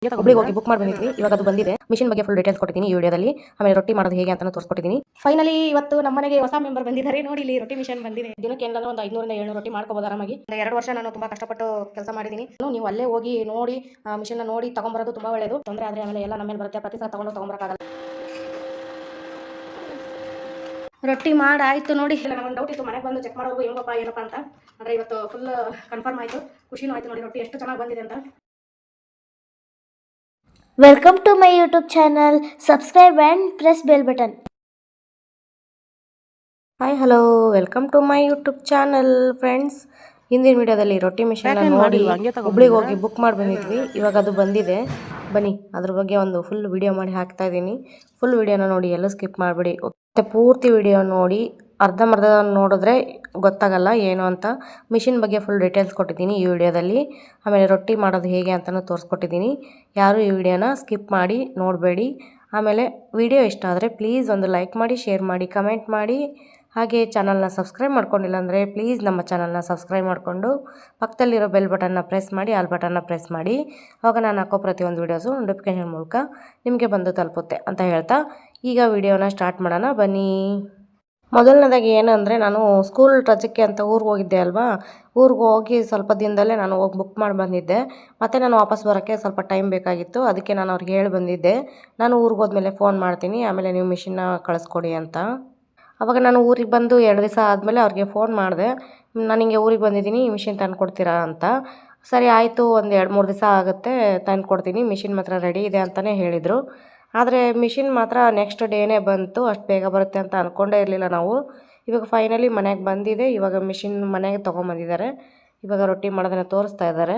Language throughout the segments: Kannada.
ಒಬ್ಳಿಗೆ ಹೋಗಿ ಬುಕ್ ಮಾಡಿ ಬಂದಿದ್ವಿ. ಇವಾಗ ಅದು ಬಂದಿದೆ. ಮಿಷಿನ್ ಬಗ್ಗೆ ಫುಲ್ ಡೀಟೇಲ್ಸ್ ಕೊಟ್ಟಿದ್ದೀನಿ ಈ ವಿಡಿಯೋದಲ್ಲಿ. ಆಮೇಲೆ ರೊಟ್ಟಿ ಮಾಡೋದು ಹೇಗೆ ಅಂತ ತೋರಿಸ್ಕೊಟ್ಟಿದ್ದೀನಿ. ಫೈನಲಿ ಇವತ್ತು ನಮ್ಮ ಮನೆಗೆ ಹೊಸ ಮೆಂಬರ್ ಬಂದಿದ್ದಾರೆ. ನೋಡಿ, ಇಲ್ಲಿ ರೊಟ್ಟಿ ಮಿಷನ್ ಬಂದಿದೆ. ದಿನಕ್ಕೆ ಏನಾದರೂ ಒಂದು 500 ರಿಂದ 700 ರೊಟ್ಟಿ ಮಾಡ್ಕೋಬಹುದು ಆರಾಮಾಗಿ. 2 ವರ್ಷ ನಾನು ತುಂಬಾ ಕಷ್ಟಪಟ್ಟು ಕೆಲಸ ಮಾಡಿದ್ದೀನಿ. ನೀವು ಅಲ್ಲೇ ಹೋಗಿ ನೋಡಿ ಮಿಷನ್ ನೋಡಿ ತಗೊಂಬರೋದು ತುಂಬಾ ಒಳ್ಳೆಯದು. ತೊಂದರೆ ಆದ್ರೆ ಆಮೇಲೆ ಎಲ್ಲ ನಮ್ಮ ಮೇಲೆ ಬರುತ್ತೆ. ಪ್ರತಿ ಸಲ ತಗೊಂಬರಕ್ಕಾಗಲ್ಲ. ರೊಟ್ಟಿ ಮಾಡಾಯ್ತು ನೋಡಿ. ನನಗೊಂದು ಡೌಟ್ ಇತ್ತು, ಮನೆಗೆ ಬಂದು ಚೆಕ್ ಮಾಡೋದು ಹೆಂಗಪ್ಪ ಏನಪ್ಪ ಅಂತ. ಆದರೆ ಇವತ್ತು ಫುಲ್ ಕನ್ಫರ್ಮ್ ಆಯಿತು. ಖುಷಿನೂ ಆಯಿತು ನೋಡಿ, ರೊಟ್ಟಿ ಎಷ್ಟು ಚೆನ್ನಾಗಿ ಬಂದಿದೆ ಅಂತ. Welcome to my YouTube channel. Subscribe and press bell button. Hi hello, welcome to my YouTube channel friends. ಹಿಂದಿನ ವಿಡಿಯೋದಲ್ಲಿ ರೊಟ್ಟಿ ಮಿಷನ್ ನೋಡಿ ಹುಬ್ಳಿಗೆ ಹೋಗಿ ಬುಕ್ ಮಾಡಿ ಬಂದಿದ್ವಿ. ಇವಾಗ ಅದು ಬಂದಿದೆ. ಬನ್ನಿ ಅದ್ರ ಬಗ್ಗೆ ಒಂದು ಫುಲ್ ವಿಡಿಯೋ ಮಾಡಿ ಹಾಕ್ತಾ ಇದ್ದೀನಿ. ಫುಲ್ ವಿಡಿಯೋನ ನೋಡಿ, ಎಲ್ಲ ಸ್ಕಿಪ್ ಮಾಡಿಬಿಡಿ. ಮತ್ತು ಪೂರ್ತಿ ವಿಡಿಯೋ ನೋಡಿ. ಅರ್ಧಂಬರ್ಧ ನೋಡಿದ್ರೆ ಗೊತ್ತಾಗಲ್ಲ ಏನು ಅಂತ. ಮಿಷಿನ್ ಬಗ್ಗೆ ಫುಲ್ ಡೀಟೇಲ್ಸ್ ಕೊಟ್ಟಿದ್ದೀನಿ ಈ ವಿಡಿಯೋದಲ್ಲಿ. ಆಮೇಲೆ ರೊಟ್ಟಿ ಮಾಡೋದು ಹೇಗೆ ಅಂತಲೂ ತೋರಿಸ್ಕೊಟ್ಟಿದ್ದೀನಿ. ಯಾರು ಈ ವಿಡಿಯೋನ ಸ್ಕಿಪ್ ಮಾಡಿ ನೋಡಬೇಡಿ. ಆಮೇಲೆ ವಿಡಿಯೋ ಇಷ್ಟ ಆದರೆ ಪ್ಲೀಸ್ ಒಂದು ಲೈಕ್ ಮಾಡಿ, ಶೇರ್ ಮಾಡಿ, ಕಮೆಂಟ್ ಮಾಡಿ. ಹಾಗೆ ಚಾನಲ್ನ ಸಬ್ಸ್ಕ್ರೈಬ್ ಮಾಡ್ಕೊಂಡಿಲ್ಲ ಅಂದರೆ ಪ್ಲೀಸ್ ನಮ್ಮ ಚಾನಲ್ನ ಸಬ್ಸ್ಕ್ರೈಬ್ ಮಾಡಿಕೊಂಡು ಪಕ್ಕದಲ್ಲಿರೋ ಬೆಲ್ ಬಟನ್ನ ಪ್ರೆಸ್ ಮಾಡಿ, ಆಲ್ ಬಟನ್ನ ಪ್ರೆಸ್ ಮಾಡಿ. ಆವಾಗ ನಾನು ಹಾಕೋ ಪ್ರತಿಯೊಂದು ವೀಡಿಯೋಸು ನೋಟಿಫಿಕೇಷನ್ ಮೂಲಕ ನಿಮಗೆ ಬಂದು ತಲುಪುತ್ತೆ ಅಂತ ಹೇಳ್ತಾ ಈಗ ವಿಡಿಯೋನ ಸ್ಟಾರ್ಟ್ ಮಾಡೋಣ ಬನ್ನಿ. ಮೊದಲನೇದಾಗಿ ಏನಂದರೆ, ನಾನು ಸ್ಕೂಲ್ ರಜಕ್ಕೆ ಅಂತ ಊರಿಗೆ ಹೋಗಿದ್ದೆ ಅಲ್ವಾ. ಊರಿಗೆ ಹೋಗಿ ಸ್ವಲ್ಪ ದಿನದಲ್ಲೇ ನಾನು ಹೋಗಿ ಬುಕ್ ಮಾಡಿ ಬಂದಿದ್ದೆ. ಮತ್ತು ನಾನು ವಾಪಸ್ ಬರೋಕ್ಕೆ ಸ್ವಲ್ಪ ಟೈಮ್ ಬೇಕಾಗಿತ್ತು. ಅದಕ್ಕೆ ನಾನು ಅವ್ರಿಗೆ ಹೇಳಿ ಬಂದಿದ್ದೆ, ನಾನು ಊರಿಗೆ ಹೋದ್ಮೇಲೆ ಫೋನ್ ಮಾಡ್ತೀನಿ, ಆಮೇಲೆ ನೀವು ಮಿಷಿನ್ನ ಕಳಿಸ್ಕೊಡಿ ಅಂತ. ಆವಾಗ ನಾನು ಊರಿಗೆ ಬಂದು 2 ದಿವಸ ಆದಮೇಲೆ ಅವ್ರಿಗೆ ಫೋನ್ ಮಾಡಿದೆ, ನಾನು ಹಿಂಗೆ ಊರಿಗೆ ಬಂದಿದ್ದೀನಿ, ಮಿಷಿನ್ ತಂದುಕೊಡ್ತೀರಾ ಅಂತ. ಸರಿ ಆಯಿತು, ಒಂದು 2-3 ದಿವಸ ಆಗುತ್ತೆ, ತಂದುಕೊಡ್ತೀನಿ, ಮಿಷಿನ್ ಮಾತ್ರ ರೆಡಿ ಇದೆ ಅಂತಲೇ ಹೇಳಿದರು. ಆದರೆ ಮಿಷಿನ್ ಮಾತ್ರ ನೆಕ್ಸ್ಟ್ ಡೇನೇ ಬಂತು. ಅಷ್ಟು ಬೇಗ ಬರುತ್ತೆ ಅಂತ ಅಂದ್ಕೊಂಡೇ ಇರಲಿಲ್ಲ ನಾವು. ಇವಾಗ ಫೈನಲಿ ಮನೆಗೆ ಬಂದಿದೆ. ಇವಾಗ ಮಿಷಿನ್ ಮನೆಗೆ ತೊಗೊಂಬಂದಿದ್ದಾರೆ. ಇವಾಗ ರೊಟ್ಟಿ ಮಾಡೋದನ್ನು ತೋರಿಸ್ತಾ ಇದ್ದಾರೆ.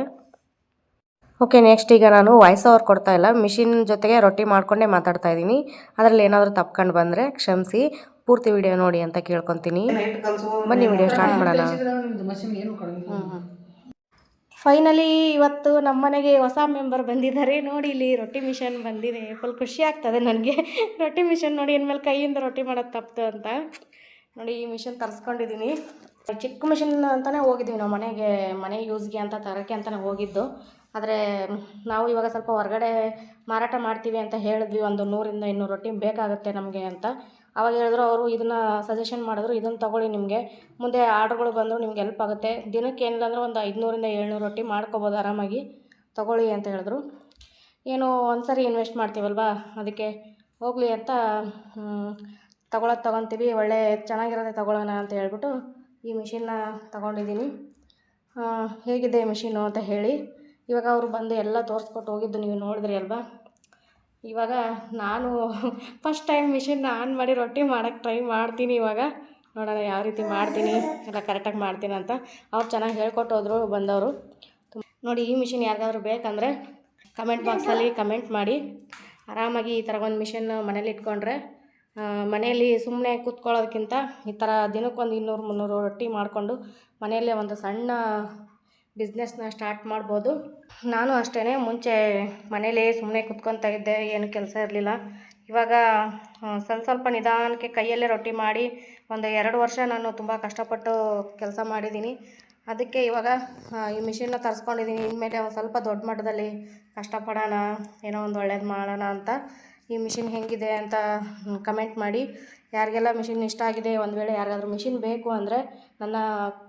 ಓಕೆ, ನೆಕ್ಸ್ಟ್ ಈಗ ನಾನು ವಾಯ್ಸ್ ಓವರ್ ಕೊಡ್ತಾ ಇಲ್ಲ, ಮಿಷಿನ್ ಜೊತೆಗೆ ರೊಟ್ಟಿ ಮಾಡ್ಕೊಂಡೇ ಮಾತಾಡ್ತಾ ಇದ್ದೀನಿ. ಅದರಲ್ಲಿ ಏನಾದರೂ ತಪ್ಕೊಂಡು ಬಂದರೆ ಕ್ಷಮಿಸಿ. ಪೂರ್ತಿ ವಿಡಿಯೋ ನೋಡಿ ಅಂತ ಕೇಳ್ಕೊತೀನಿ. ಬನ್ನಿ ವಿಡಿಯೋ ಸ್ಟಾರ್ಟ್ ಮಾಡೋಣ. ಫೈನಲಿ ಇವತ್ತು ನಮ್ಮ ಮನೆಗೆ ಹೊಸ ಮೆಂಬರ್ ಬಂದಿದ್ದಾರೆ. ನೋಡಿ, ಇಲ್ಲಿ ರೊಟ್ಟಿ ಮಿಷನ್ ಬಂದಿದೆ. ಫುಲ್ ಖುಷಿ ಆಗ್ತದೆ ನನಗೆ. ರೊಟ್ಟಿ ಮಿಷನ್ ನೋಡಿ, ಇನ್ಮೇಲೆ ಕೈಯಿಂದ ರೊಟ್ಟಿ ಮಾಡೋದು ತಪ್ಪು ಅಂತ ನೋಡಿ ಈ ಮಿಷನ್ ತರಿಸ್ಕೊಂಡಿದ್ದೀನಿ. ಚಿಕ್ಕ ಮಿಷನ್ ಅಂತಲೇ ಹೋಗಿದ್ದೀವಿ ನಾವು ಮನೆ ಯೂಸ್ಗೆ ಅಂತ ತರೋಕ್ಕೆ ಅಂತಲೇ ಹೋಗಿದ್ದು. ಆದರೆ ನಾವು ಇವಾಗ ಸ್ವಲ್ಪ ಹೊರಗಡೆ ಮಾರಾಟ ಮಾಡ್ತೀವಿ ಅಂತ ಹೇಳಿದ್ವಿ. ಒಂದು 100 ರಿಂದ 200 ರೊಟ್ಟಿ ಬೇಕಾಗುತ್ತೆ ನಮಗೆ ಅಂತ. ಅವಾಗ ಹೇಳಿದ್ರು ಅವರು, ಇದನ್ನು ಸಜೆಷನ್ ಮಾಡಿದ್ರು, ಇದನ್ನು ತೊಗೊಳ್ಳಿ, ನಿಮಗೆ ಮುಂದೆ ಆರ್ಡ್ರ್ಗಳು ಬಂದರೂ ನಿಮ್ಗೆ ಹೆಲ್ಪ್ ಆಗುತ್ತೆ. ದಿನಕ್ಕೆ ಏನಿಲ್ಲ ಅಂದ್ರೆ ಒಂದು 500 ರಿಂದ 700 ರೊಟ್ಟಿ ಮಾಡ್ಕೊಬೋದು ಆರಾಮಾಗಿ, ತೊಗೊಳ್ಳಿ ಅಂತ ಹೇಳಿದ್ರು. ಏನು ಒಂದು ಸರಿ ಇನ್ವೆಸ್ಟ್ ಮಾಡ್ತೀವಲ್ವಾ, ಅದಕ್ಕೆ ಹೋಗಲಿ ಅಂತ ತೊಗೊಳ್ತೀವಿ, ಒಳ್ಳೆ ಚೆನ್ನಾಗಿರೋದೇ ತೊಗೊಳ್ಳೋಣ ಅಂತ ಹೇಳ್ಬಿಟ್ಟು ಈ ಮಿಷಿನ್ನ ತೊಗೊಂಡಿದ್ದೀನಿ. ಹೇಗಿದೆ ಮಿಷಿನ್ನು ಅಂತ ಹೇಳಿ. ಇವಾಗ ಅವರು ಬಂದು ಎಲ್ಲ ತೋರಿಸ್ಕೊಟ್ಟು ಹೋಗಿದ್ದು ನೀವು ನೋಡಿದ್ರಿ ಅಲ್ವಾ. ಇವಾಗ ನಾನು ಫಸ್ಟ್ ಟೈಮ್ ಮಿಷಿನ್ನ ಆನ್ ಮಾಡಿ ರೊಟ್ಟಿ ಮಾಡೋಕ್ಕೆ ಟ್ರೈ ಮಾಡ್ತೀನಿ. ಇವಾಗ ನೋಡೋಣ ಯಾವ ರೀತಿ ಮಾಡ್ತೀನಿ, ಎಲ್ಲ ಕರೆಕ್ಟಾಗಿ ಮಾಡ್ತೀನಿ ಅಂತ. ಅವ್ರು ಚೆನ್ನಾಗಿ ಹೇಳ್ಕೊಟ್ಟು ಹೋದರು ಬಂದವರು. ನೋಡಿ, ಈ ಮಿಷಿನ್ ಯಾರಿಗಾದ್ರೂ ಬೇಕಂದರೆ ಕಮೆಂಟ್ ಬಾಕ್ಸಲ್ಲಿ ಕಮೆಂಟ್ ಮಾಡಿ. ಆರಾಮಾಗಿ ಈ ಥರ ಒಂದು ಮಿಷನ್ ಮನೇಲಿ ಇಟ್ಕೊಂಡ್ರೆ, ಮನೆಯಲ್ಲಿ ಸುಮ್ಮನೆ ಕೂತ್ಕೊಳ್ಳೋದಕ್ಕಿಂತ ಈ ಥರ ದಿನಕ್ಕೊಂದು 200-300 ರೊಟ್ಟಿ ಮಾಡಿಕೊಂಡು ಮನೆಯಲ್ಲೇ ಒಂದು ಸಣ್ಣ ಬಿಸ್ನೆಸ್ನ ಸ್ಟಾರ್ಟ್ ಮಾಡ್ಬೋದು. ನಾನು ಅಷ್ಟೇ, ಮುಂಚೆ ಮನೇಲಿ ಸುಮ್ಮನೆ ಕುತ್ಕೊತಾ ಇದ್ದೆ, ಏನು ಕೆಲಸ ಇರಲಿಲ್ಲ. ಇವಾಗ ಸ್ವಲ್ಪ ನಿಧಾನಕ್ಕೆ ಕೈಯಲ್ಲೇ ರೊಟ್ಟಿ ಮಾಡಿ ಒಂದು 2 ವರ್ಷ ನಾನು ತುಂಬ ಕಷ್ಟಪಟ್ಟು ಕೆಲಸ ಮಾಡಿದ್ದೀನಿ. ಅದಕ್ಕೆ ಇವಾಗ ಈ ಮಿಷಿನ್ನ ತರಿಸ್ಕೊಂಡಿದ್ದೀನಿ. ಇನ್ಮೇಲೆ ಒಂದು ಸ್ವಲ್ಪ ದೊಡ್ಡ ಮಟ್ಟದಲ್ಲಿ ಕಷ್ಟಪಡೋಣ, ಏನೋ ಒಂದು ಒಳ್ಳೇದು ಮಾಡೋಣ ಅಂತ. ಈ ಮಿಷಿನ್ ಹೇಗಿದೆ ಅಂತ ಕಮೆಂಟ್ ಮಾಡಿ. ಯಾರಿಗೆಲ್ಲ ಮಿಷಿನ್ ಇಷ್ಟ ಆಗಿದೆ, ಒಂದು ವೇಳೆ ಯಾರಿಗಾದ್ರೂ ಮಿಷಿನ್ ಬೇಕು ಅಂದರೆ ನನ್ನ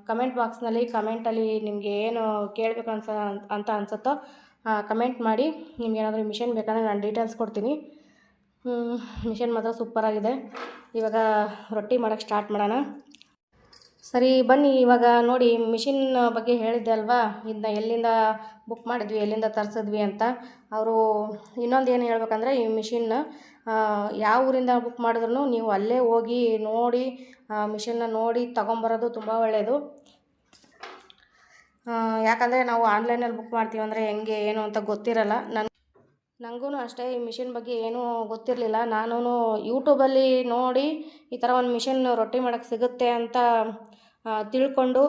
ಕಮೆಂಟ್ ಬಾಕ್ಸ್ನಲ್ಲಿ ಕಮೆಂಟಲ್ಲಿ ನಿಮಗೆ ಏನು ಕೇಳಬೇಕು ಅಂತ ಅನಿಸುತ್ತೋ ಕಮೆಂಟ್ ಮಾಡಿ. ನಿಮ್ಗೇನಾದರೂ ಮಿಷಿನ್ ಬೇಕಂದರೆ ನಾನು ಡೀಟೇಲ್ಸ್ ಕೊಡ್ತೀನಿ. ಮಿಷಿನ್ ಮಾತ್ರ ಸೂಪರಾಗಿದೆ. ಇವಾಗ ರೊಟ್ಟಿ ಮಾಡೋಕ್ಕೆ ಸ್ಟಾರ್ಟ್ ಮಾಡೋಣ. ಸರಿ ಬನ್ನಿ. ಇವಾಗ ನೋಡಿ, ಮಿಷಿನ್ ಬಗ್ಗೆ ಹೇಳಿದ್ದೆ ಅಲ್ವಾ, ಇದನ್ನ ಎಲ್ಲಿಂದ ಬುಕ್ ಮಾಡಿದ್ವಿ, ಎಲ್ಲಿಂದ ತರಿಸಿದ್ವಿ ಅಂತ. ಅವರು ಇನ್ನೊಂದು ಏನು ಹೇಳ್ಬೇಕಂದ್ರೆ, ಈ ಮಿಷಿನ್ನ ಯಾವ ಊರಿಂದ ಬುಕ್ ಮಾಡಿದ್ರು ನೀವು ಅಲ್ಲೇ ಹೋಗಿ ನೋಡಿ ಮಿಷಿನ್ನ ನೋಡಿ ತೊಗೊಂಬರೋದು ತುಂಬ ಒಳ್ಳೆಯದು. ಯಾಕಂದರೆ ನಾವು ಆನ್ಲೈನಲ್ಲಿ ಬುಕ್ ಮಾಡ್ತೀವಿ ಅಂದರೆ ಹೆಂಗೆ ಏನು ಅಂತ ಗೊತ್ತಿರಲ್ಲ. ನನಗೂ ಅಷ್ಟೇ ಈ ಮಿಷಿನ್ ಬಗ್ಗೆ ಏನೂ ಗೊತ್ತಿರಲಿಲ್ಲ. ನಾನು ಯೂಟ್ಯೂಬಲ್ಲಿ ನೋಡಿ ಈ ಥರ ಒಂದು ಮಿಷಿನ್ ರೊಟ್ಟಿ ಮಾಡೋಕ್ಕೆ ಸಿಗುತ್ತೆ ಅಂತ ತಿಳ್ಕೊಂಡು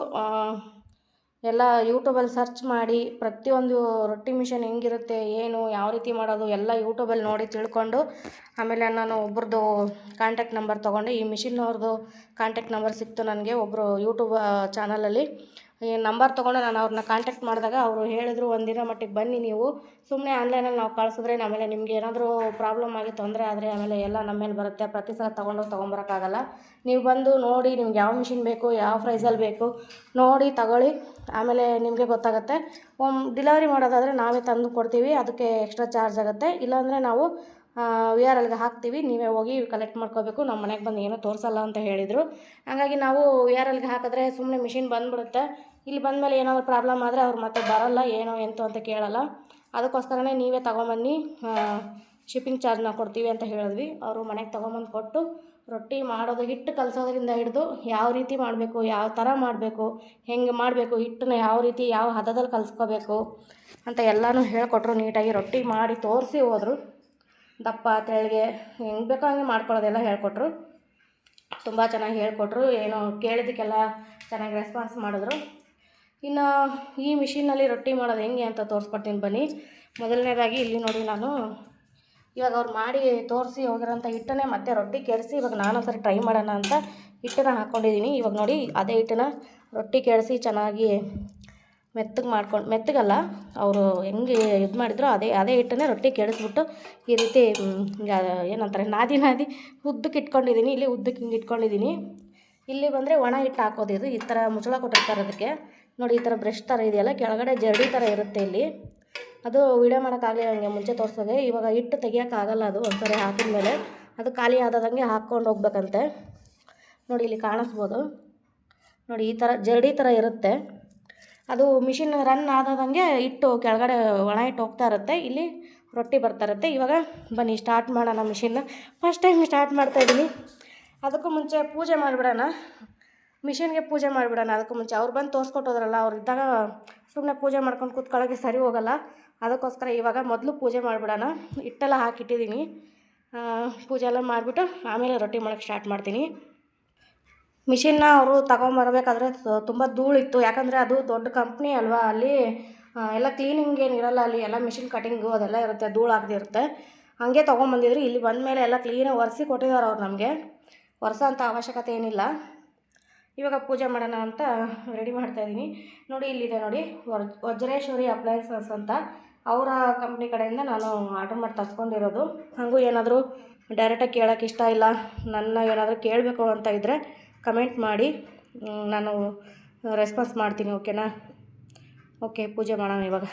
ಎಲ್ಲ ಯೂಟ್ಯೂಬಲ್ಲಿ ಸರ್ಚ್ ಮಾಡಿ ಪ್ರತಿಯೊಂದು ರೊಟ್ಟಿ ಮಿಷನ್ ಹೆಂಗಿರುತ್ತೆ, ಏನು ಯಾವ ರೀತಿ ಮಾಡೋದು ಎಲ್ಲ ಯೂಟ್ಯೂಬಲ್ಲಿ ನೋಡಿ ತಿಳ್ಕೊಂಡು, ಆಮೇಲೆ ನಾನು ಒಬ್ರದ್ದು ಕಾಂಟ್ಯಾಕ್ಟ್ ನಂಬರ್ ತೊಗೊಂಡೆ. ಈ ಮಿಷಿನ್ನವ್ರದ್ದು ಕಾಂಟ್ಯಾಕ್ಟ್ ನಂಬರ್ ಸಿಕ್ತು ನನಗೆ ಒಬ್ಬರು ಯೂಟ್ಯೂಬ್ ಚಾನಲಲ್ಲಿ. ಈ ನಂಬರ್ ತೊಗೊಂಡು ನಾನು ಅವ್ರನ್ನ ಕಾಂಟ್ಯಾಕ್ಟ್ ಮಾಡಿದಾಗ ಅವರು ಹೇಳಿದ್ರು ಒಂದಿನ ಮಟ್ಟಿಗೆ ಬನ್ನಿ ನೀವು, ಸುಮ್ಮನೆ ಆನ್ಲೈನಲ್ಲಿ ನಾವು ಕಳಿಸಿದ್ರೆ ಆಮೇಲೆ ನಿಮ್ಗೆ ಏನಾದರೂ ಪ್ರಾಬ್ಲಮ್ ಆಗಿ ತೊಂದರೆ ಆದರೆ ಆಮೇಲೆ ಎಲ್ಲ ನಮ್ಮ ಮೇಲೆ ಬರುತ್ತೆ, ಪ್ರತಿ ಸಲ ತೊಗೊಂಬರೋಕ್ಕಾಗಲ್ಲ. ನೀವು ಬಂದು ನೋಡಿ ನಿಮ್ಗೆ ಯಾವ ಮಿಷಿನ್ ಬೇಕು, ಯಾವ ಪ್ರೈಸಲ್ಲಿ ಬೇಕು ನೋಡಿ ತಗೊಳ್ಳಿ, ಆಮೇಲೆ ನಿಮಗೆ ಗೊತ್ತಾಗುತ್ತೆ. ಡಿಲಿವರಿ ಮಾಡೋದಾದರೆ ನಾವೇ ತಂದು ಕೊಡ್ತೀವಿ, ಅದಕ್ಕೆ ಎಕ್ಸ್ಟ್ರಾ ಚಾರ್ಜ್ ಆಗುತ್ತೆ. ಇಲ್ಲಾಂದರೆ ನಾವು VRLಗೆ ಹಾಕ್ತೀವಿ, ನೀವೇ ಹೋಗಿ ಕಲೆಕ್ಟ್ ಮಾಡ್ಕೋಬೇಕು, ನಮ್ಮ ಮನೆಗೆ ಬಂದು ಏನೂ ತೋರಿಸಲ್ಲ ಅಂತ ಹೇಳಿದರು. ಹಾಗಾಗಿ ನಾವು VRLಗೆ ಹಾಕಿದ್ರೆ ಸುಮ್ಮನೆ ಮಿಷಿನ್ ಬಂದುಬಿಡುತ್ತೆ. ಇಲ್ಲಿ ಬಂದಮೇಲೆ ಏನಾದರೂ ಪ್ರಾಬ್ಲಮ್ ಆದರೆ ಅವ್ರು ಮತ್ತೆ ಬರೋಲ್ಲ, ಏನೋ ಎಂತು ಅಂತ ಕೇಳಲ್ಲ. ಅದಕ್ಕೋಸ್ಕರನೇ ನೀವೇ ತೊಗೊಂಬನ್ನಿ, ಶಿಪ್ಪಿಂಗ್ ಚಾರ್ಜ್ನ ಕೊಡ್ತೀವಿ ಅಂತ ಹೇಳಿದ್ವಿ. ಅವರು ಮನೆಗೆ ತೊಗೊಂಬಂದು ಕೊಟ್ಟು ರೊಟ್ಟಿ ಮಾಡೋದು, ಹಿಟ್ಟು ಕಲಸೋದ್ರಿಂದ ಹಿಡಿದು ಯಾವ ರೀತಿ ಮಾಡಬೇಕು, ಯಾವ ಥರ ಮಾಡಬೇಕು, ಹೆಂಗೆ ಮಾಡಬೇಕು, ಹಿಟ್ಟನ್ನ ಯಾವ ರೀತಿ ಯಾವ ಹದದಲ್ಲಿ ಕಲಿಸ್ಕೋಬೇಕು ಅಂತ ಎಲ್ಲನೂ ಹೇಳಿಕೊಟ್ರು. ನೀಟಾಗಿ ರೊಟ್ಟಿ ಮಾಡಿ ತೋರಿಸಿ ಹೋದರು. ದಪ್ಪ ತೆಳ್ಳಗೆ ಹೆಂಗೆ ಬೇಕೋ ಹಂಗೆ ಮಾಡ್ಕೊಳ್ಳೋದೆಲ್ಲ ಹೇಳಿಕೊಟ್ರು. ತುಂಬ ಚೆನ್ನಾಗಿ ಹೇಳಿಕೊಟ್ರು. ಏನೋ ಕೇಳಿದ್ದಕ್ಕೆಲ್ಲ ಚೆನ್ನಾಗಿ ರೆಸ್ಪಾನ್ಸ್ ಮಾಡಿದ್ರು. ಇನ್ನು ಈ ಮಿಷಿನಲ್ಲಿ ರೊಟ್ಟಿ ಮಾಡೋದು ಹೆಂಗೆ ಅಂತ ತೋರಿಸ್ಕೊಡ್ತೀನಿ ಬನ್ನಿ. ಮೊದಲನೇದಾಗಿ ಇಲ್ಲಿ ನೋಡಿ, ನಾನು ಇವಾಗ ಅವ್ರು ಮಾಡಿ ತೋರಿಸಿ ಹೋಗಿರೋಂಥ ಹಿಟ್ಟನ್ನೇ ಮತ್ತೆ ರೊಟ್ಟಿ ಕೆಡಿಸಿ ಇವಾಗ ನಾನು ಸರಿ ಟ್ರೈ ಮಾಡೋಣ ಅಂತ ಹಿಟ್ಟನ್ನು ಹಾಕ್ಕೊಂಡಿದ್ದೀನಿ. ಇವಾಗ ನೋಡಿ ಅದೇ ಹಿಟ್ಟನ್ನು ರೊಟ್ಟಿ ಕೆಡಿಸಿ ಚೆನ್ನಾಗಿ ಮೆತ್ತಗಲ್ಲ, ಅವರು ಹೆಂಗೆ ಇದು ಮಾಡಿದ್ರು ಅದೇ ಹಿಟ್ಟನ್ನೇ ರೊಟ್ಟಿ ಕೆಡಿಸ್ಬಿಟ್ಟು ಈ ರೀತಿ ಏನಂತಾರೆ ನಾದಿ ಉದ್ದಕ್ಕೆ ಇಟ್ಕೊಂಡಿದ್ದೀನಿ. ಇಲ್ಲಿ ಉದ್ದಕ್ಕೆ ಹಿಂಗೆ ಇಟ್ಕೊಂಡಿದ್ದೀನಿ. ಇಲ್ಲಿ ಬಂದರೆ ಒಣ ಹಿಟ್ಟು ಹಾಕೋದು. ಇದು ಈ ಥರ ಮುಚ್ಚಳ ಕೊಟ್ಟಿರ್ತಾರೆ ಅದಕ್ಕೆ ನೋಡಿ, ಈ ಥರ ಬ್ರಷ್ ಥರ ಇದೆಯಲ್ಲ, ಕೆಳಗಡೆ ಜರಡಿ ಥರ ಇರುತ್ತೆ ಇಲ್ಲಿ. ಅದು ವೀಡಿಯೋ ಮಾಡೋಕ್ಕಾಗಲಿ ನನಗೆ ಮುಂಚೆ ತೋರಿಸೋದೆ. ಇವಾಗ ಹಿಟ್ಟು ತೆಗಿಯೋಕ್ಕಾಗಲ್ಲ, ಅದು ಒಂದ್ಸರಿ ಹಾಕಿದ ಮೇಲೆ ಅದು ಖಾಲಿ ಆದಂಗೆ ಹಾಕ್ಕೊಂಡು ಹೋಗ್ಬೇಕಂತೆ. ನೋಡಿ ಇಲ್ಲಿ ಕಾಣಿಸ್ಬೋದು ನೋಡಿ, ಈ ಥರ ಜರಡಿ ಥರ ಇರುತ್ತೆ. ಅದು ಮಿಷಿನ್ ರನ್ ಆದಂಗೆ ಹಿಟ್ಟು ಕೆಳಗಡೆ ಒಣ ಹಿಟ್ಟು ಹೋಗ್ತಾ ಇರುತ್ತೆ, ಇಲ್ಲಿ ರೊಟ್ಟಿ ಬರ್ತಾ ಇರುತ್ತೆ. ಇವಾಗ ಬನ್ನಿ ಸ್ಟಾರ್ಟ್ ಮಾಡೋಣ ಮಿಷಿನ್ನ. ಫಸ್ಟ್ ಟೈಮ್ ಸ್ಟಾರ್ಟ್ ಮಾಡ್ತಾಯಿದ್ದೀನಿ. ಅದಕ್ಕೂ ಮುಂಚೆ ಪೂಜೆ ಮಾಡಿಬಿಡೋಣ, ಮಿಷಿನ್ಗೆ ಪೂಜೆ ಮಾಡಿಬಿಡೋಣ. ಅದಕ್ಕೂ ಮುಂಚೆ ಅವ್ರು ಬಂದು ತೋರಿಸ್ಕೊಟ್ಟೋದ್ರಲ್ಲ, ಅವ್ರು ಇದ್ದಾಗ ಸುಮ್ಮನೆ ಪೂಜೆ ಮಾಡ್ಕೊಂಡು ಕೂತ್ಕೊಳ್ಳೋಕ್ಕೆ ಸರಿ ಹೋಗಲ್ಲ. ಅದಕ್ಕೋಸ್ಕರ ಇವಾಗ ಮೊದಲು ಪೂಜೆ ಮಾಡಿಬಿಡೋಣ. ಹಿಟ್ಟೆಲ್ಲ ಹಾಕಿಟ್ಟಿದ್ದೀನಿ. ಪೂಜೆ ಎಲ್ಲ ಮಾಡಿಬಿಟ್ಟು ಆಮೇಲೆ ರೊಟ್ಟಿ ಮಾಡೋಕ್ಕೆ ಸ್ಟಾರ್ಟ್ ಮಾಡ್ತೀನಿ. ಮಿಷಿನ್ನ ಅವರು ತಗೊಂಬರ್ಬೇಕಾದ್ರೆ ತುಂಬ ಧೂಳಿತ್ತು, ಯಾಕಂದರೆ ಅದು ದೊಡ್ಡ ಕಂಪ್ನಿ ಅಲ್ವಾ, ಅಲ್ಲಿ ಎಲ್ಲ ಕ್ಲೀನಿಂಗ್ ಏನಿರಲ್ಲ, ಅಲ್ಲಿ ಎಲ್ಲ ಮಿಷಿನ್ ಕಟಿಂಗು ಅದೆಲ್ಲ ಇರುತ್ತೆ, ಧೂಳಾಗದಿರುತ್ತೆ. ಹಾಗೆ ತೊಗೊಂಬಂದಿದ್ರು. ಇಲ್ಲಿ ಬಂದಮೇಲೆ ಎಲ್ಲ ಕ್ಲೀನಾಗಿ ಒರೆಸಿ ಕೊಟ್ಟಿದ್ದಾರೆ ಅವ್ರು ನಮಗೆ, ಒರೆಸೋ ಅಂಥ ಅವಶ್ಯಕತೆ ಏನಿಲ್ಲ. ಇವಾಗ ಪೂಜೆ ಮಾಡೋಣ ಅಂತ ರೆಡಿ ಮಾಡ್ತಾಯಿದ್ದೀನಿ. ನೋಡಿ ಇಲ್ಲಿದೆ ನೋಡಿ, ವಜ್ರೇಶ್ವರಿ ಅಪ್ಲಯನ್ಸಸ್ ಅಂತ ಅವರ ಕಂಪ್ನಿ ಕಡೆಯಿಂದ ನಾನು ಆರ್ಡ್ರ್ ಮಾಡಿ ತರಿಸ್ಕೊಂಡಿರೋದು. ಹಾಗೂ ಏನಾದರೂ ಡೈರೆಕ್ಟಾಗಿ ಕೇಳೋಕ್ಕೆ ಇಷ್ಟ ಇಲ್ಲ, ನನ್ನ ಏನಾದರೂ ಕೇಳಬೇಕು ಅಂತ ಇದ್ದರೆ ಕಮೆಂಟ್ ಮಾಡಿ, ನಾನು ರೆಸ್ಪಾನ್ಸ್ ಮಾಡ್ತೀನಿ. ಓಕೆನಾ? ಓಕೆ, ಪೂಜೆ ಮಾಡೋಣ ಇವಾಗ.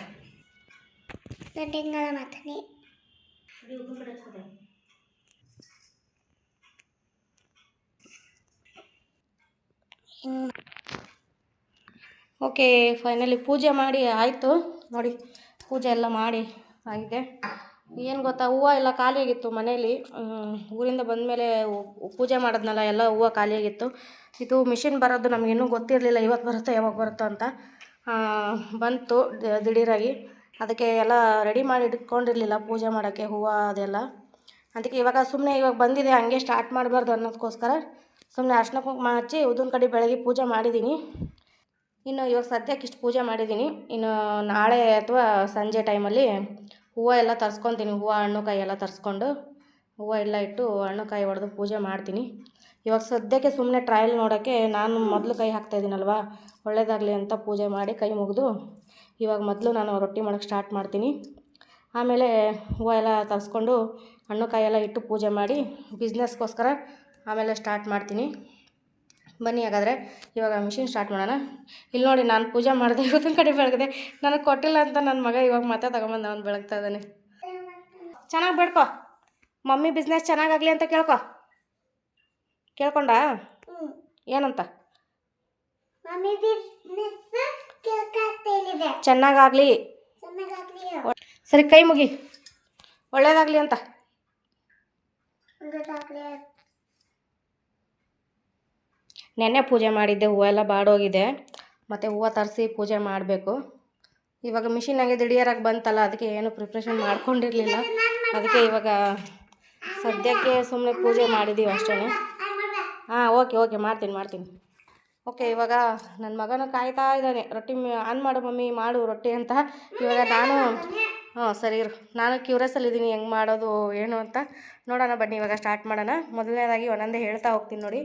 ಓಕೆ, ಫೈನಲಿ ಪೂಜೆ ಮಾಡಿ ಆಯಿತು ನೋಡಿ. ಪೂಜೆ ಎಲ್ಲ ಮಾಡಿ ಆಗಿದೆ. ಏನು ಗೊತ್ತಾ, ಹೂವು ಎಲ್ಲ ಖಾಲಿಯಾಗಿತ್ತು ಮನೇಲಿ. ಊರಿಂದ ಬಂದಮೇಲೆ ಪೂಜೆ ಮಾಡೋದ್ನಲ್ಲ, ಎಲ್ಲ ಹೂವು ಖಾಲಿಯಾಗಿತ್ತು. ಇದು ಮಿಷಿನ್ ಬರೋದು ನಮಗಿನ್ನೂ ಗೊತ್ತಿರಲಿಲ್ಲ, ಇವತ್ತು ಬರುತ್ತೋ ಯಾವಾಗ ಬರುತ್ತೋ ಅಂತ. ಬಂತು ದಿಢೀರಾಗಿ. ಅದಕ್ಕೆ ಎಲ್ಲ ರೆಡಿ ಮಾಡಿ ಇಟ್ಕೊಂಡಿರಲಿಲ್ಲ ಪೂಜೆ ಮಾಡೋಕ್ಕೆ, ಹೂವು ಅದೆಲ್ಲ. ಅದಕ್ಕೆ ಇವಾಗ ಬಂದಿದೆ, ಹಂಗೆ ಸ್ಟಾರ್ಟ್ ಮಾಡಬಾರ್ದು ಅನ್ನೋದಕ್ಕೋಸ್ಕರ ಸುಮ್ಮನೆ ಅರ್ಶಿನ ಕುಂಕುಮ ಹಚ್ಚಿ ಉದ್ದಿನ ಕಡ್ಡಿ ಬೆಳಗ್ಗೆ ಪೂಜೆ ಮಾಡಿದ್ದೀನಿ. ಇನ್ನು ಇವಾಗ ಸದ್ಯಕ್ಕೆ ಇಷ್ಟು ಪೂಜೆ ಮಾಡಿದ್ದೀನಿ. ಇನ್ನು ನಾಳೆ ಅಥವಾ ಸಂಜೆ ಟೈಮಲ್ಲಿ ಹೂವು ಎಲ್ಲ ತರಿಸ್ಕೊತೀನಿ. ಹೂವು ಹಣ್ಣು ಕಾಯಿ ಎಲ್ಲ ತರಿಸ್ಕೊಂಡು ಹೂವು ಎಲ್ಲ ಇಟ್ಟು ಹಣ್ಣು ಕಾಯಿ ಹೊಡೆದು ಪೂಜೆ ಮಾಡ್ತೀನಿ. ಇವಾಗ ಸದ್ಯಕ್ಕೆ ಸುಮ್ಮನೆ ಟ್ರಯಲ್ ನೋಡೋಕ್ಕೆ ನಾನು ಮೊದಲು ಕೈ ಹಾಕ್ತಾಯಿದ್ದೀನಲ್ವ, ಒಳ್ಳೆಯದಾಗಲಿ ಅಂತ ಪೂಜೆ ಮಾಡಿ ಕೈ ಮುಗಿದು ಇವಾಗ ಮೊದಲು ನಾನು ರೊಟ್ಟಿ ಮಾಡೋಕ್ಕೆ ಸ್ಟಾರ್ಟ್ ಮಾಡ್ತೀನಿ. ಆಮೇಲೆ ಹೂವು ಎಲ್ಲ ತರಿಸ್ಕೊಂಡು ಹಣ್ಣು ಕಾಯಿ ಎಲ್ಲ ಇಟ್ಟು ಪೂಜೆ ಮಾಡಿ ಬಿಸ್ನೆಸ್ಗೋಸ್ಕರ ಆಮೇಲೆ ಸ್ಟಾರ್ಟ್ ಮಾಡ್ತೀನಿ. ಬನ್ನಿ ಹಾಗಾದರೆ ಇವಾಗ ಮಿಷಿನ್ ಸ್ಟಾರ್ಟ್ ಮಾಡೋಣ. ಇಲ್ಲಿ ನೋಡಿ, ನಾನು ಪೂಜೆ ಮಾಡಿದೆ, ಉದ್ದಿನ ಕಡ್ಡಿ ಬೆಳಗಿದೆ. ನನಗೆ ಕೊಟ್ಟಿಲ್ಲ ಅಂತ ನನ್ನ ಮಗ ಇವಾಗ ಮತ್ತೆ ತಗೊಂಬಂದು ಅವನು ಬೆಳಗ್ತಾ ಇದ್ದಾನೆ. ಚೆನ್ನಾಗಿ ಬೇಡ್ಕೊ, ಮಮ್ಮಿ ಬಿಸ್ನೆಸ್ ಚೆನ್ನಾಗಾಗಲಿ ಅಂತ ಕೇಳ್ಕೊಂಡ ಏನಂತ? ಚೆನ್ನಾಗಾಗಲಿ, ಸರಿ ಕೈ ಮುಗಿ, ಒಳ್ಳೇದಾಗಲಿ ಅಂತ. ನೆನ್ನೆ ಪೂಜೆ ಮಾಡಿದ್ದೆ, ಹೂವೆಲ್ಲ ಬಾಡೋಗಿದೆ, ಮತ್ತು ಹೂವು ತರಿಸಿ ಪೂಜೆ ಮಾಡಬೇಕು. ಇವಾಗ ಮಿಷಿನಾಗೆ ದಿಢೀರಾಗಿ ಬಂತಲ್ಲ, ಅದಕ್ಕೆ ಏನು ಪ್ರಿಪ್ರೇಷನ್ ಮಾಡ್ಕೊಂಡಿರಲಿಲ್ಲ. ಅದಕ್ಕೆ ಇವಾಗ ಸದ್ಯಕ್ಕೆ ಸುಮ್ಮನೆ ಪೂಜೆ ಮಾಡಿದ್ದೀವಿ ಅಷ್ಟೇ. ಹಾಂ, ಓಕೆ ಮಾಡ್ತೀನಿ. ಓಕೆ, ಇವಾಗ ನನ್ನ ಮಗನೂ ಕಾಯ್ತಾ ಇದ್ದಾನೆ, ರೊಟ್ಟಿ ಆನ್ ಮಾಡು ಮಮ್ಮಿ, ಮಾಡು ರೊಟ್ಟಿ ಅಂತ. ಇವಾಗ ನಾನು ಹಾಂ ಸರಿ ಇರು, ನಾನು ಕ್ಯೂರಿಯಸ್ಸಲ್ಲಿದ್ದೀನಿ ಹೆಂಗೆ ಮಾಡೋದು ಏನು ಅಂತ. ನೋಡೋಣ ಬನ್ನಿ, ಇವಾಗ ಸ್ಟಾರ್ಟ್ ಮಾಡೋಣ. ಮೊದಲನೇದಾಗಿ ಒಂದೊಂದೇ ಹೇಳ್ತಾ ಹೋಗ್ತೀನಿ ನೋಡಿ.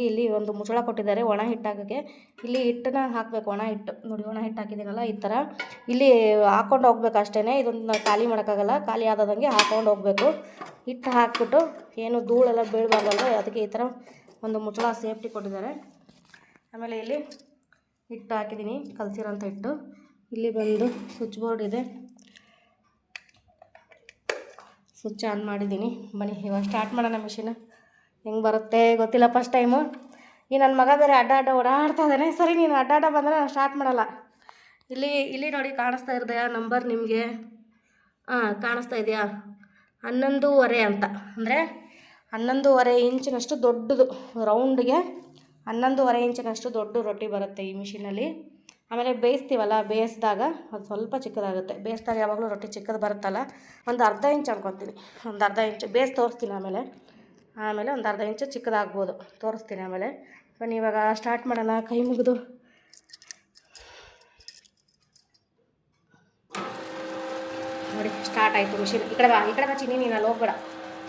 ಇಲ್ಲಿ ಒಂದು ಮುಚ್ಚಳ ಕೊಟ್ಟಿದ್ದಾರೆ ಒಣ ಹಿಟ್ಟು ಹಾಕೋಕ್ಕೆ. ಇಲ್ಲಿ ಹಿಟ್ಟನ್ನ ಹಾಕಬೇಕು, ಒಣ ಹಿಟ್ಟು ನೋಡಿ, ಒಣ ಹಿಟ್ಟು ಹಾಕಿದ್ದೀನಲ್ಲ ಈ ಥರ ಇಲ್ಲಿ ಹಾಕ್ಕೊಂಡು ಹೋಗ್ಬೇಕು ಅಷ್ಟೇ. ಇದನ್ನು ಖಾಲಿ ಮಾಡೋಕ್ಕಾಗಲ್ಲ, ಖಾಲಿ ಆದಂಗೆ ಹಾಕ್ಕೊಂಡು ಹೋಗಬೇಕು. ಹಿಟ್ಟು ಹಾಕ್ಬಿಟ್ಟು ಏನು ಧೂಳೆಲ್ಲ ಬೀಳಬಾರ್ದಲ್ಲ, ಅದಕ್ಕೆ ಈ ಥರ ಒಂದು ಮುಚ್ಚಳ ಸೇಫ್ಟಿ ಕೊಟ್ಟಿದ್ದಾರೆ. ಆಮೇಲೆ ಇಲ್ಲಿ ಹಿಟ್ಟು ಹಾಕಿದ್ದೀನಿ, ಕಲಸಿರೋಂಥ ಹಿಟ್ಟು. ಇಲ್ಲಿ ಬಂದು ಸ್ವಿಚ್ ಬೋರ್ಡ್ ಇದೆ, ಸ್ವಿಚ್ ಆನ್ ಮಾಡಿದ್ದೀನಿ. ಬನ್ನಿ ಇವಾಗ ಸ್ಟಾರ್ಟ್ ಮಾಡೋಣ. ಮಿಷಿನ್ ಹೆಂಗೆ ಬರುತ್ತೆ ಗೊತ್ತಿಲ್ಲ, ಫಸ್ಟ್ ಟೈಮು. ಈ ನನ್ನ ಮಗ ಬೇರೆ ಅಡ್ಡ ಓಡಾಡ್ತಾ ಇದ್ದಾನೆ. ಸರಿ, ನೀನು ಅಡ್ಡ ಬಂದರೆ ನಾನು ಸ್ಟಾರ್ಟ್ ಮಾಡಲ್ಲ. ಇಲ್ಲಿ ನೋಡಿ, ಕಾಣಿಸ್ತಾ ಇದೆಯಾ ನಂಬರ್ ನಿಮಗೆ? ಕಾಣಿಸ್ತಾ ಇದೆಯಾ? 11.5 ಅಂತ, ಅಂದರೆ 11.5 ಇಂಚಿನಷ್ಟು ದೊಡ್ಡದು, ರೌಂಡ್ಗೆ 11.5 ಇಂಚಿನಷ್ಟು ದೊಡ್ಡ ರೊಟ್ಟಿ ಬರುತ್ತೆ ಈ ಮಿಷಿನಲ್ಲಿ. ಆಮೇಲೆ ಬೇಯಿಸ್ತೀವಲ್ಲ, ಬೇಯಿಸಿದಾಗ ಅದು ಸ್ವಲ್ಪ ಚಿಕ್ಕದಾಗುತ್ತೆ. ಬೇಯಿಸಿದಾಗ ಯಾವಾಗಲೂ ರೊಟ್ಟಿ ಚಿಕ್ಕದು ಬರುತ್ತಲ್ಲ, ಒಂದು ಅರ್ಧ ಇಂಚ್ ಅನ್ಕೊತೀನಿ, ಒಂದು ಅರ್ಧ ಇಂಚು ಬೇಯಿಸಿ ತೋರಿಸ್ತೀನಿ. ಆಮೇಲೆ ಒಂದು ಅರ್ಧ ಇಂಚು ಚಿಕ್ಕದಾಗ್ಬೋದು, ತೋರಿಸ್ತೀನಿ ಆಮೇಲೆ. ಬನ್ನಿ ಇವಾಗ ಸ್ಟಾರ್ಟ್ ಮಾಡೋಣ. ಕೈ ಮುಗಿದು ನೋಡಿ, ಸ್ಟಾರ್ಟ್ ಆಯಿತು ಮಿಷಿನ್. ಈ ಕಡೆ ಬಾ ಚಿನ್ನಿ, ನೀನು ಅಲ್ಲಿ ಹೋಗ್ಬೇಡ.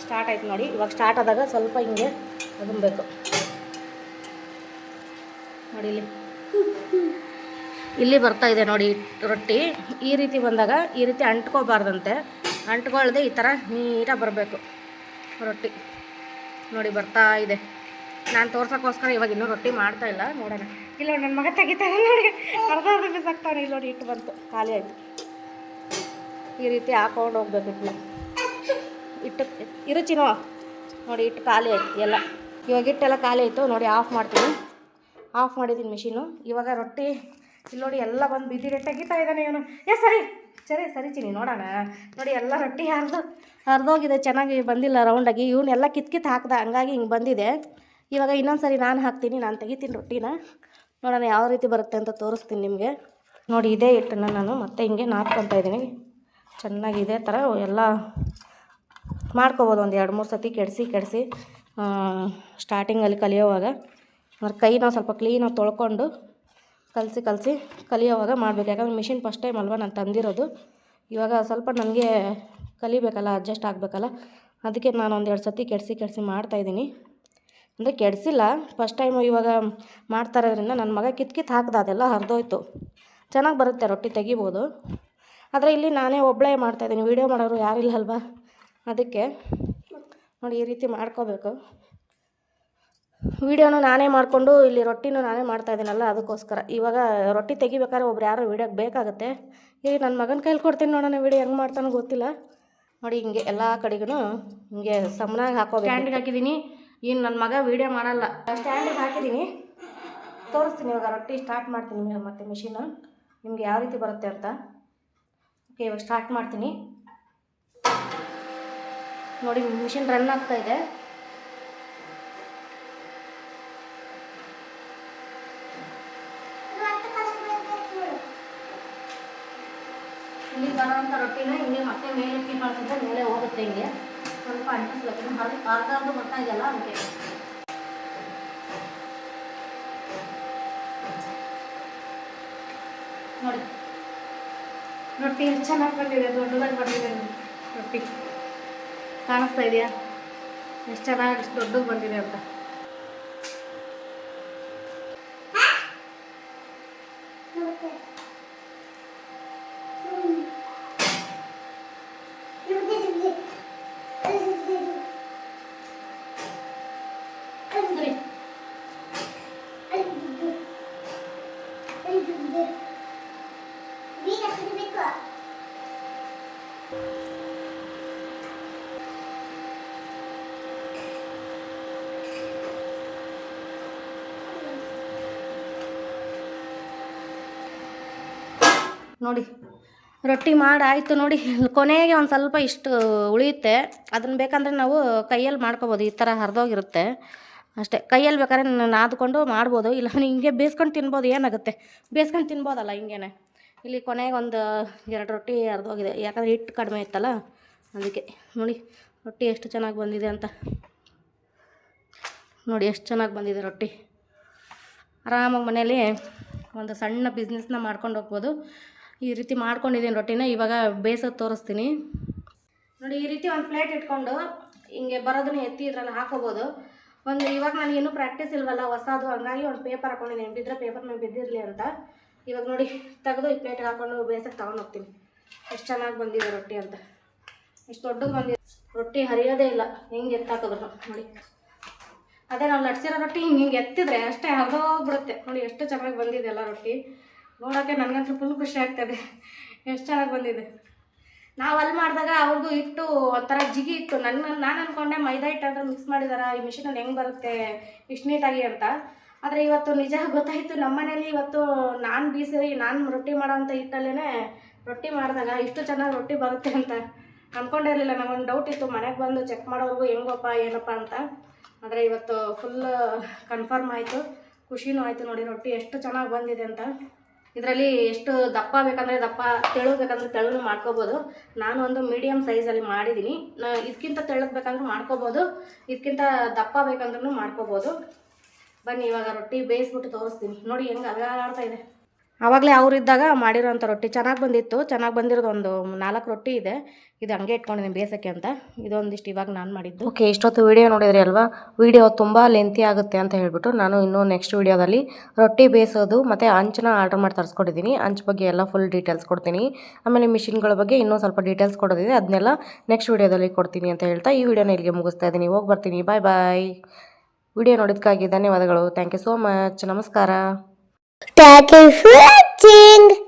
ಸ್ಟಾರ್ಟ್ ಆಯಿತು ನೋಡಿ. ಇವಾಗ ಸ್ಟಾರ್ಟ್ ಆದಾಗ ಸ್ವಲ್ಪ ಹಿಂಗೆ ಅದಬೇಕು ನೋಡಿ. ಇಲ್ಲಿ ಬರ್ತಾ ಇದೆ ನೋಡಿ ರೊಟ್ಟಿ. ಈ ರೀತಿ ಬಂದಾಗ ಈ ರೀತಿ ಅಂಟ್ಕೋಬಾರ್ದಂತೆ, ಅಂಟ್ಕೊಳ್ದೆ ಈ ಥರ ನೀಟಾಗಿ ಬರಬೇಕು ರೊಟ್ಟಿ. ನೋಡಿ ಬರ್ತಾ ಇದೆ. ನಾನು ತೋರ್ಸೋಕ್ಕೋಸ್ಕರ ಇವಾಗ ಇನ್ನೂ ರೊಟ್ಟಿ ಮಾಡ್ತಾಯಿಲ್ಲ, ನೋಡೋಣ. ಇಲ್ಲ ನನ್ನ ಮಗ ತೆಗಿತಾನೆ ನೋಡಿ, ಅರ್ಧ ಬಿಸಾಕ್ತಾನೆ. ಇಲ್ಲಿ ನೋಡಿ, ಹಿಟ್ಟು ಬಂತು, ಖಾಲಿ ಆಯಿತು. ಈ ರೀತಿ ಹಾಕೊಂಡು ಹೋಗ್ಬೇಕು ಹಿಟ್ಟು. ಇರುಚಿನೋ ನೋಡಿ, ಹಿಟ್ಟು ಖಾಲಿ ಆಯ್ತು ಎಲ್ಲ. ಇವಾಗ ಹಿಟ್ಟೆಲ್ಲ ಖಾಲಿ ಆಯಿತು ನೋಡಿ. ಆಫ್ ಮಾಡ್ತೀನಿ, ಆಫ್ ಮಾಡಿದ್ದೀನಿ ಮಿಷಿನು. ಇವಾಗ ರೊಟ್ಟಿ ಇಲ್ಲಿ ನೋಡಿ ಎಲ್ಲ ಬಂದು ಬಿದ್ದಿದೆ, ತೆಗಿತಾ ಇದ್ದಾನೆ ಇವನು. ಸರಿ ಚಿನ್ನಿ, ನೋಡೋಣ. ನೋಡಿ ಎಲ್ಲ ರೊಟ್ಟಿ ಹರಿದೋಗಿದೆ, ಚೆನ್ನಾಗಿ ಬಂದಿಲ್ಲ ರೌಂಡಾಗಿ. ಇವನ್ನೆಲ್ಲ ಕಿತ್ಕಿತ್ತು ಹಾಕ್ದ, ಹಂಗಾಗಿ ಹಿಂಗೆ ಬಂದಿದೆ. ಇವಾಗ ಇನ್ನೊಂದು ಸರಿ ನಾನು ಹಾಕ್ತೀನಿ, ನಾನು ತೆಗಿತೀನಿ ರೊಟ್ಟಿನ. ನೋಡೋಣ ಯಾವ ರೀತಿ ಬರುತ್ತೆ ಅಂತ ತೋರಿಸ್ತೀನಿ ನಿಮಗೆ. ನೋಡಿ ಇದೇ ಹಿಟ್ಟನ್ನು ನಾನು ಮತ್ತೆ ಹಿಂಗೆ ನಾದ್ಕೊತಾ ಇದ್ದೀನಿ. ಚೆನ್ನಾಗಿ ಇದೇ ಥರ ಎಲ್ಲ ಮಾಡ್ಕೊಬೋದು. ಒಂದು 2-3 ಸತಿ ಕೆಡಿಸಿ ಸ್ಟಾರ್ಟಿಂಗಲ್ಲಿ ಕಲಿಯೋವಾಗ ಕೈನ ಸ್ವಲ್ಪ ಕ್ಲೀನಾಗಿ ತೊಳ್ಕೊಂಡು ಕಲಸಿ ಕಲಿಯೋವಾಗ ಮಾಡಬೇಕು. ಯಾಕಂದರೆ ಮಿಷಿನ್ ಫಸ್ಟ್ ಟೈಮ್ ಅಲ್ವಾ ನಾನು ತಂದಿರೋದು. ಇವಾಗ ಸ್ವಲ್ಪ ನನಗೆ ಕಲಿಬೇಕಲ್ಲ, ಅಡ್ಜಸ್ಟ್ ಆಗಬೇಕಲ್ಲ, ಅದಕ್ಕೆ ನಾನು 1-2 ಸತಿ ಕೆಡಿಸಿ ಮಾಡ್ತಾಯಿದ್ದೀನಿ. ಅಂದರೆ ಕೆಡಿಸಿಲ್ಲ, ಫಸ್ಟ್ ಟೈಮು ಇವಾಗ ಮಾಡ್ತಾ ಇರೋದ್ರಿಂದ. ನನ್ನ ಮಗ ಕಿತ್ಕಿತ್ತು ಹಾಕ್ದ, ಅದೆಲ್ಲ ಹರಿದೋಯ್ತು. ಚೆನ್ನಾಗಿ ಬರುತ್ತೆ ರೊಟ್ಟಿ, ತೆಗಿಬೋದು. ಆದರೆ ಇಲ್ಲಿ ನಾನೇ ಒಬ್ಬಳೇ ಮಾಡ್ತಾಯಿದ್ದೀನಿ, ವೀಡಿಯೋ ಮಾಡೋರು ಯಾರಿಲ್ಲ ಅಲ್ವಾ, ಅದಕ್ಕೆ ನೋಡಿ ಈ ರೀತಿ ಮಾಡ್ಕೋಬೇಕು. ವೀಡಿಯೋನು ನಾನೇ ಮಾಡಿಕೊಂಡು ಇಲ್ಲಿ ರೊಟ್ಟಿನೂ ನಾನೇ ಮಾಡ್ತಾಯಿದ್ದೀನಲ್ಲ, ಅದಕ್ಕೋಸ್ಕರ. ಇವಾಗ ರೊಟ್ಟಿ ತೆಗಿಬೇಕಾದ್ರೆ ಒಬ್ರು ಯಾರೋ ವೀಡಿಯೋಗೆ ಬೇಕಾಗುತ್ತೆ. ಈಗ ನನ್ನ ಮಗನ ಕೈಲಿ ಕೊಡ್ತೀನಿ, ನೋಡೋಣ ವೀಡಿಯೋ ಹೆಂಗೆ ಮಾಡ್ತಾನೋ ಗೊತ್ತಿಲ್ಲ. ನೋಡಿ ಹಿಂಗೆ ಎಲ್ಲ ಕಡೆಗೂ ಹಿಂಗೆ ಸಮನಾಗಿ ಹಾಕೋಬೇಕು. ಸ್ಟ್ಯಾಂಡಿಗೆ ಹಾಕಿದ್ದೀನಿ. ಇನ್ನು ನನ್ನ ಮಗ ವೀಡಿಯೋ ಮಾಡಲ್ಲ, ಸ್ಟ್ಯಾಂಡಿಗೆ ಹಾಕಿದ್ದೀನಿ. ತೋರಿಸ್ತೀನಿ ಇವಾಗ ರೊಟ್ಟಿ ಸ್ಟಾರ್ಟ್ ಮಾಡ್ತೀನಿ ಮತ್ತು ಮಿಷಿನು ನಿಮಗೆ ಯಾವ ರೀತಿ ಬರುತ್ತೆ ಅಂತ. ಓಕೆ, ಇವಾಗ ಸ್ಟಾರ್ಟ್ ಮಾಡ್ತೀನಿ ನೋಡಿ. ಮಿಷಿನ್ ರನ್ ಆಗ್ತಾಯಿದೆ. ಇಲ್ಲಿ ಬರೋವಂಥ ರೊಟ್ಟಿನ ಹಿಂಗೆ ಮತ್ತೆ ಮೇಲೆ ಕಳಿಸಿದ್ರೆ ಮೇಲೆ ಹೋಗುತ್ತೆ. ಹಿಂಗೆ ಸ್ವಲ್ಪ ಅಂಟಿಸ್ಬೇಕು, ಅರ್ಧ ಬರ್ತಾ ಇದೆಯಲ್ಲ ಅದಕ್ಕೆ. ನೋಡಿ ರೊಟ್ಟಿ ಎಷ್ಟು ಚೆನ್ನಾಗಿ ಬಂದಿದೆ, ದೊಡ್ಡದಾಗಿ ಬಂದಿದೆ ರೊಟ್ಟಿ. ಕಾಣಿಸ್ತಾ ಇದೆಯಾ ಎಷ್ಟು ಚೆನ್ನಾಗಿ, ಎಷ್ಟು ದೊಡ್ಡದು ಬಂದಿದೆ ಅಂತ. ನೋಡಿ ರೊಟ್ಟಿ ಮಾಡಾಯಿತು ನೋಡಿ. ಕೊನೆಗೆ ಒಂದು ಸ್ವಲ್ಪ ಇಷ್ಟು ಉಳಿಯುತ್ತೆ, ಅದನ್ನು ಬೇಕಂದರೆ ನಾವು ಕೈಯಲ್ಲಿ ಮಾಡ್ಕೊಬೋದು. ಈ ಥರ ಹರಿದೋಗಿರುತ್ತೆ ಅಷ್ಟೇ. ಕೈಯಲ್ಲಿ ಬೇಕಾದ್ರೆ ನಾದ್ಕೊಂಡು ಮಾಡ್ಬೋದು, ಇಲ್ಲ ಹಿಂಗೆ ಬೇಯಿಸ್ಕೊಂಡು ತಿನ್ಬೋದು. ಏನಾಗುತ್ತೆ, ಬೇಯಿಸ್ಕೊಂಡು ತಿನ್ಬೋದಲ್ಲ ಹಿಂಗೇ. ಇಲ್ಲಿ ಕೊನೆಗೆ ಒಂದು 2 ರೊಟ್ಟಿ ಹರಿದೋಗಿದೆ, ಯಾಕಂದರೆ ಹಿಟ್ಟು ಕಡಿಮೆ ಇತ್ತಲ್ಲ ಅದಕ್ಕೆ. ನೋಡಿ ರೊಟ್ಟಿ ಎಷ್ಟು ಚೆನ್ನಾಗಿ ಬಂದಿದೆ ಅಂತ. ನೋಡಿ ಎಷ್ಟು ಚೆನ್ನಾಗಿ ಬಂದಿದೆ ರೊಟ್ಟಿ. ಆರಾಮಾಗಿ ಮನೇಲಿ ಒಂದು ಸಣ್ಣ ಬಿಸ್ನೆಸ್ನ ಮಾಡ್ಕೊಂಡು ಹೋಗ್ಬೋದು. ಈ ರೀತಿ ಮಾಡ್ಕೊಂಡಿದ್ದೀನಿ ರೊಟ್ಟಿನ. ಇವಾಗ ಬೇಯಿಸೋದು ತೋರಿಸ್ತೀನಿ ನೋಡಿ. ಈ ರೀತಿ ಒಂದು ಪ್ಲೇಟ್ ಇಟ್ಕೊಂಡು ಹಿಂಗೆ ಬರೋದನ್ನ ಎತ್ತಿ ಇದ್ರಲ್ಲಿ ಹಾಕೋಬೋದು. ಇವಾಗ ನನಗೆ ಇನ್ನೂ ಪ್ರಾಕ್ಟೀಸ್ ಇಲ್ವಲ್ಲ ಹೊಸದು, ಹಂಗಾಗಿ ಒಂದು ಪೇಪರ್ ಹಾಕೊಂಡಿದ್ದೀನಿ, ಬಿದ್ದರೆ ಪೇಪರ್ ಮೇಲೆ ಬಿದ್ದಿರಲಿ ಅಂತ. ಇವಾಗ ನೋಡಿ ತೆಗೆದು ಈ ಪ್ಲೇಟ್ಗೆ ಹಾಕೊಂಡು ಬೇಯಿಸೋಕ್ಕೆ ತೊಗೊಂಡು ಹೋಗ್ತೀನಿ. ಎಷ್ಟು ಚೆನ್ನಾಗಿ ಬಂದಿದೆ ರೊಟ್ಟಿ ಅಂತ, ಎಷ್ಟು ದೊಡ್ಡದು ಬಂದಿದೆ. ರೊಟ್ಟಿ ಹರಿಯೋದೇ ಇಲ್ಲ, ಹೆಂಗೆ ಎತ್ತಾಕೋದು ನೋಡಿ. ಅದೇ ನಾವು ಲಟ್ಸಿರೋ ರೊಟ್ಟಿ ಹಿಂಗೆ ಎತ್ತಿದ್ರೆ ಅಷ್ಟೇ ಹರಿದೋಗ್ಬಿಡುತ್ತೆ ನೋಡಿ. ಎಷ್ಟು ಚೆನ್ನಾಗಿ ಬಂದಿದೆ ಎಲ್ಲ ರೊಟ್ಟಿ. ನೋಡೋಕ್ಕೆ ನನಗಂತೂ ಫುಲ್ ಖುಷಿ ಆಗ್ತದೆ, ಎಷ್ಟು ಚೆನ್ನಾಗಿ ಬಂದಿದೆ. ನಾವು ಅಲ್ಲಿ ಮಾಡಿದಾಗ ಅವ್ರದ್ದು ಹಿಟ್ಟು ಒಂಥರ ಜಿಗಿ ಇತ್ತು. ನಾನು ಅಂದ್ಕೊಂಡೆ ಮೈದಾ ಹಿಟ್ಟು ಅಂದ್ರೆ ಮಿಕ್ಸ್ ಮಾಡಿದಾರೆ, ಈ ಮಿಷಿನಲ್ಲಿ ಹೆಂಗೆ ಬರುತ್ತೆ ಇಷ್ಟು ನೀಟಾಗಿ ಅಂತ. ಆದರೆ ಇವತ್ತು ನಿಜ ಗೊತ್ತಾಯಿತು. ನಮ್ಮ ಮನೇಲಿ ಇವತ್ತು ನಾನು ರೊಟ್ಟಿ ಮಾಡೋವಂಥ ಹಿಟ್ಟಲ್ಲೇ ರೊಟ್ಟಿ ಮಾಡಿದಾಗ ಇಷ್ಟು ಚೆನ್ನಾಗಿ ರೊಟ್ಟಿ ಬರುತ್ತೆ ಅಂತ ಅಂದ್ಕೊಂಡಿರಲಿಲ್ಲ. ನನಗೊಂದು ಡೌಟ್ ಇತ್ತು, ಮನೆಗೆ ಬಂದು ಚೆಕ್ ಮಾಡೋರ್ಗು ಹೆಂಗಪ್ಪ ಏನಪ್ಪ ಅಂತ. ಆದರೆ ಇವತ್ತು ಫುಲ್ ಕನ್ಫರ್ಮ್ ಆಯಿತು, ಖುಷಿನೂ ಆಯಿತು ನೋಡಿ ರೊಟ್ಟಿ ಎಷ್ಟು ಚೆನ್ನಾಗಿ ಬಂದಿದೆ ಅಂತ. ಇದರಲ್ಲಿ ಎಷ್ಟು ದಪ್ಪ ಬೇಕಂದರೆ ದಪ್ಪ, ತೆಳು ಬೇಕಂದ್ರೆ ತೆಳುನು ಮಾಡ್ಕೋಬೋದು. ನಾನು ಒಂದು ಮೀಡಿಯಮ್ ಸೈಜಲ್ಲಿ ಮಾಡಿದ್ದೀನಿ. ಇದಕ್ಕಿಂತ ತೆಳ್ಳಗೆ ಬೇಕಂದ್ರೂ ಮಾಡ್ಕೋಬೋದು, ಇದಕ್ಕಿಂತ ದಪ್ಪ ಬೇಕಂದ್ರೂ ಮಾಡ್ಕೋಬೋದು. ಬನ್ನಿ ಇವಾಗ ರೊಟ್ಟಿ ಬೇಯಿಸ್ಬಿಟ್ಟು ತೋರಿಸ್ತೀನಿ ನೋಡಿ ಹೆಂಗೆ ಅಗಾಡ್ತಾ ಇದೆ. ಆವಾಗಲೇ ಅವರಿದ್ದಾಗ ಮಾಡಿರೋಂಥ ರೊಟ್ಟಿ ಚೆನ್ನಾಗಿ ಬಂದಿತ್ತು. ಚೆನ್ನಾಗಿ ಬಂದಿರೋದು ಒಂದು 4 ರೊಟ್ಟಿ ಇದೆ. ಇದು ಹಂಗೆ ಇಟ್ಕೊಂಡಿದ್ದೀನಿ ಬೇಯಿಸೋಕ್ಕೆ ಅಂತ. ಇದೊಂದಿಷ್ಟು ಇವಾಗ ನಾನು ಮಾಡಿದ್ದು. ಓಕೆ, ಇಷ್ಟೊತ್ತು ವೀಡಿಯೋ ನೋಡಿದ್ರಿ ಅಲ್ವಾ. ವೀಡಿಯೋ ತುಂಬ ಲೆಂತಿ ಆಗುತ್ತೆ ಅಂತ ಹೇಳ್ಬಿಟ್ಟು ನಾನು ಇನ್ನೂ ನೆಕ್ಸ್ಟ್ ವೀಡಿಯೋದಲ್ಲಿ ರೊಟ್ಟಿ ಬೇಯಿಸೋದು ಮತ್ತು ಹಂಚನ್ನ ಆರ್ಡ್ರ್ ಮಾಡಿ ತರಿಸ್ಕೊಟ್ಟಿದ್ದೀನಿ. ಹಂಚ್ ಬಗ್ಗೆ ಎಲ್ಲ ಫುಲ್ ಡೀಟೇಲ್ಸ್ ಕೊಡ್ತೀನಿ. ಆಮೇಲೆ ಮಿಷಿನ್ಗಳ ಬಗ್ಗೆ ಇನ್ನೂ ಸ್ವಲ್ಪ ಡೀಟೇಲ್ಸ್ ಕೊಡೋದಿದೆ, ಅದನ್ನೆಲ್ಲ ನೆಕ್ಸ್ಟ್ ವೀಡಿಯೋದಲ್ಲಿ ಕೊಡ್ತೀನಿ ಅಂತ ಹೇಳ್ತಾ ಈ ವಿಡಿಯೋನ ಇಲ್ಲಿಗೆ ಮುಗಿಸ್ತಾ ಇದ್ದೀನಿ. ಹೋಗಿ ಬರ್ತೀನಿ, ಬಾಯ್ ಬಾಯ್. ವಿಡಿಯೋ ನೋಡೋದಕ್ಕಾಗಿ ಧನ್ಯವಾದಗಳು. Thank you so much. ನಮಸ್ಕಾರ. Thank you for watching.